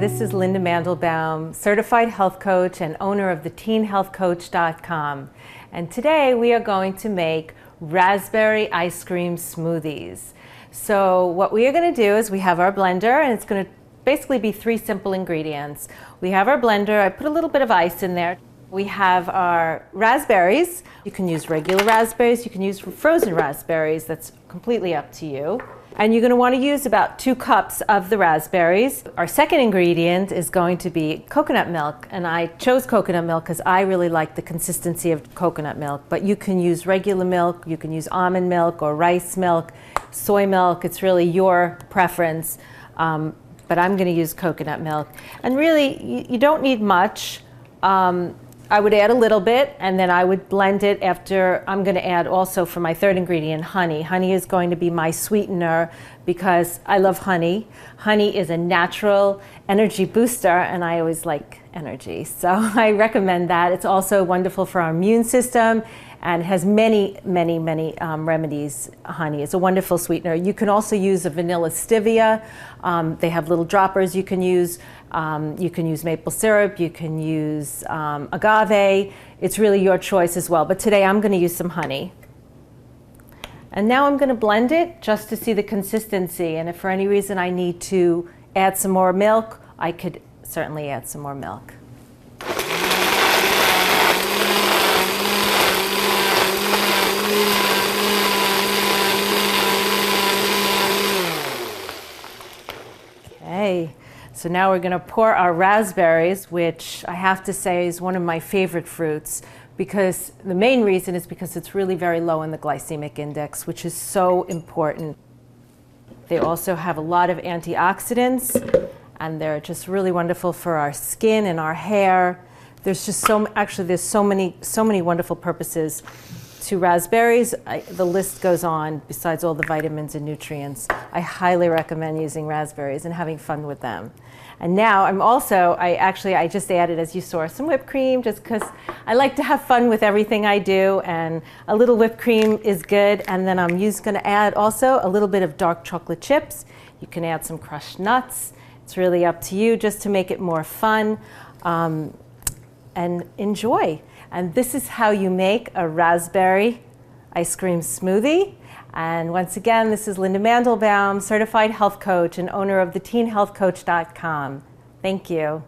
this is Linda Mandelbaum, certified health coach and owner of the teenhealthcoach.com. And today we are going to make raspberry ice cream smoothies. So what we are going to do is we have our blender, and it's going to basically be three simple ingredients. We have our blender. I put a little bit of ice in there. We have our raspberries. You can use regular raspberries, you can use frozen raspberries, that's completely up to you. And you're going to want to use about 2 cups of the raspberries. Our second ingredient is going to be coconut milk, and I chose coconut milk because I really like the consistency of coconut milk, but you can use regular milk, you can use almond milk or rice milk, soy milk, it's really your preference, but I'm going to use coconut milk. And really, you don't need much. I would add a little bit, and then I would blend it after. I'm going to add also for my third ingredient, honey. Honey is going to be my sweetener because I love honey. Honey is a natural energy booster, and I always like energy, so I recommend that. It's also wonderful for our immune system and has many remedies. Honey is a wonderful sweetener. You can also use a vanilla stevia. They have little droppers you can use. You can use maple syrup, you can use agave. It's really your choice as well, but today I'm going to use some honey. And now I'm going to blend it just to see the consistency, and if for any reason I need to add some more milk, I could certainly add some more milk. Okay. So now we're going to pour our raspberries, which I have to say is one of my favorite fruits, because the main reason is because it's really very low in the glycemic index, which is so important. They also have a lot of antioxidants, and they're just really wonderful for our skin and our hair. There's just there's so many wonderful purposes to raspberries. The list goes on besides all the vitamins and nutrients. I highly recommend using raspberries and having fun with them. And now I just added, as you saw, some whipped cream just because I like to have fun with everything I do, and a little whipped cream is good. And then I'm going to add also a little bit of dark chocolate chips. You can add some crushed nuts. It's really up to you just to make it more fun, and enjoy. And this is how you make a raspberry ice cream smoothie. And once again, this is Linda Mandelbaum, certified health coach and owner of the teenhealthcoach.com. Thank you.